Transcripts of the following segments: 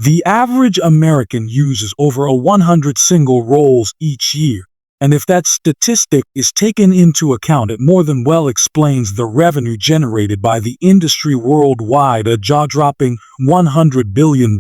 The average American uses over 100 single rolls each year, and if that statistic is taken into account, it more than well explains the revenue generated by the industry worldwide, a jaw-dropping $100 billion.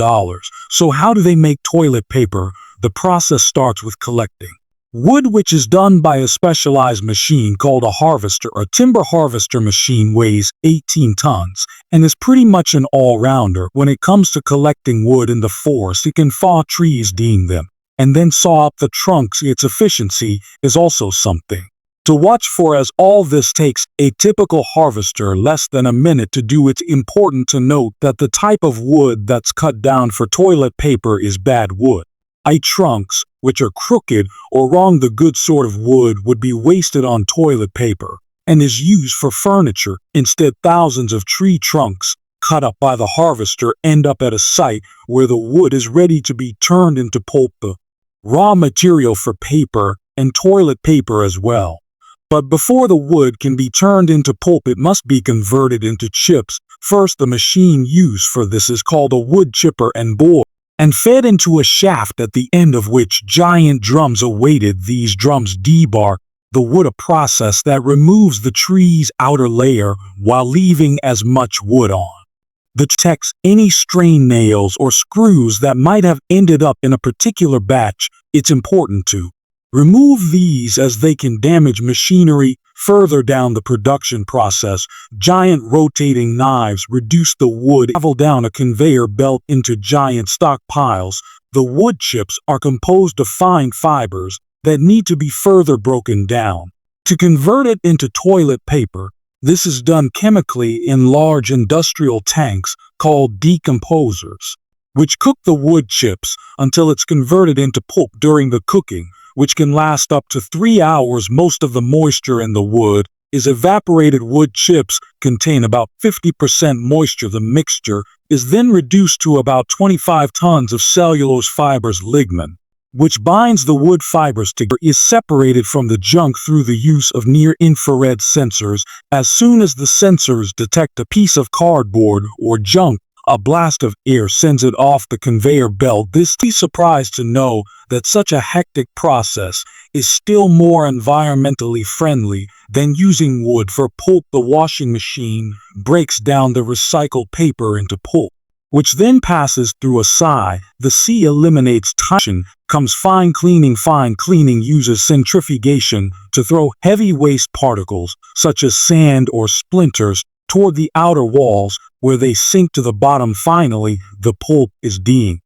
So how do they make toilet paper? The process starts with collecting wood, which is done by a specialized machine called a harvester. A timber harvester machine weighs 18 tons and is pretty much an all-rounder when it comes to collecting wood in the forest. It can fall trees, deing them, and then saw up the trunks. Its efficiency is also something to watch for, as all this takes a typical harvester less than a minute to do. It's important to note that the type of wood that's cut down for toilet paper is bad wood. Trunks, which are crooked or wrong, the good sort of wood, would be wasted on toilet paper and is used for furniture. Instead, thousands of tree trunks cut up by the harvester end up at a site where the wood is ready to be turned into pulp, the raw material for paper and toilet paper as well. But before the wood can be turned into pulp, it must be converted into chips. First, the machine used for this is called a wood chipper and bored and fed into a shaft at the end of which giant drums awaited. These drums debark the wood, a process that removes the tree's outer layer while leaving as much wood on. The protects any stray nails or screws that might have ended up in a particular batch. It's important to remove these as they can damage machinery. Further down the production process, giant rotating knives reduce the wood, travel down a conveyor belt into giant stockpiles. The wood chips are composed of fine fibers that need to be further broken down to convert it into toilet paper. This is done chemically in large industrial tanks called decomposers, which cook the wood chips until it's converted into pulp. During the cooking, which can last up to 3 hours, most of the moisture in the wood is evaporated. Wood chips contain about 50% moisture. The mixture is then reduced to about 25 tons of cellulose fibers. Lignin, which binds the wood fibers together, is separated from the junk through the use of near-infrared sensors. As soon as the sensors detect a piece of cardboard or junk, a blast of air sends it off the conveyor belt. This is surprised to know that such a hectic process is still more environmentally friendly than using wood for pulp. The washing machine breaks down the recycled paper into pulp, which then passes through a sigh. The sea eliminates tension. Comes fine cleaning. Fine cleaning uses centrifugation to throw heavy waste particles, such as sand or splinters, toward the outer walls, where they sink to the bottom. Finally, the pulp is deemed.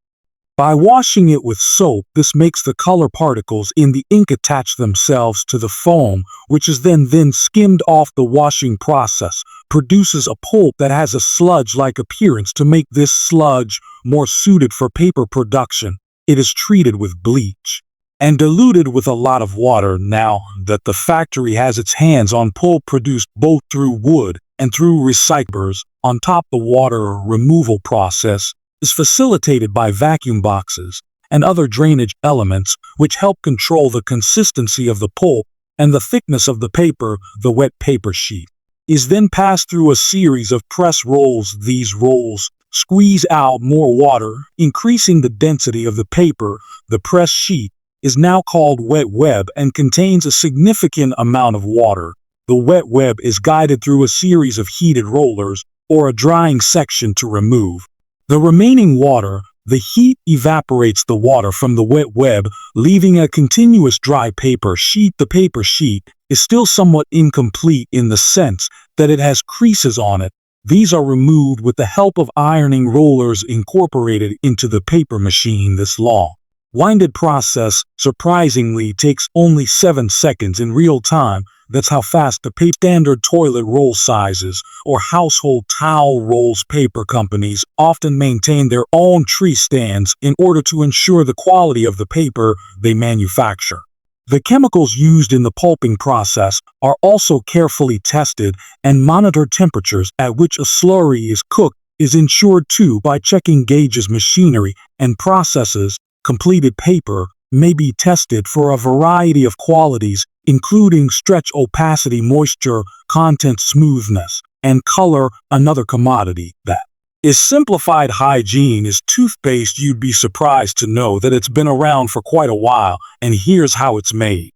By washing it with soap, this makes the color particles in the ink attach themselves to the foam, which is then skimmed off. The washing process produces a pulp that has a sludge-like appearance. To make this sludge more suited for paper production, it is treated with bleach and diluted with a lot of water. Now that the factory has its hands on pulp produced both through wood and through recyclers, on top, the water removal process is facilitated by vacuum boxes and other drainage elements which help control the consistency of the pulp and the thickness of the paper. The wet paper sheet is then passed through a series of press rolls. These rolls squeeze out more water, increasing the density of the paper. The press sheet is now called wet web and contains a significant amount of water. The wet web is guided through a series of heated rollers or a drying section to remove the remaining water. The heat evaporates the water from the wet web, leaving a continuous dry paper sheet. The paper sheet is still somewhat incomplete in the sense that it has creases on it. These are removed with the help of ironing rollers incorporated into the paper machine. This long-winded process surprisingly takes only 7 seconds in real time. That's how fast the standard toilet roll sizes or household towel rolls. Paper companies often maintain their own tree stands in order to ensure the quality of the paper they manufacture. The chemicals used in the pulping process are also carefully tested, and monitored temperatures at which a slurry is cooked is ensured too by checking gauges. Machinery and processes. Completed paper may be tested for a variety of qualities, including stretch, opacity, moisture content, smoothness, and color. Another commodity that is simplified hygiene is toothpaste. You'd be surprised to know that it's been around for quite a while, and here's how it's made.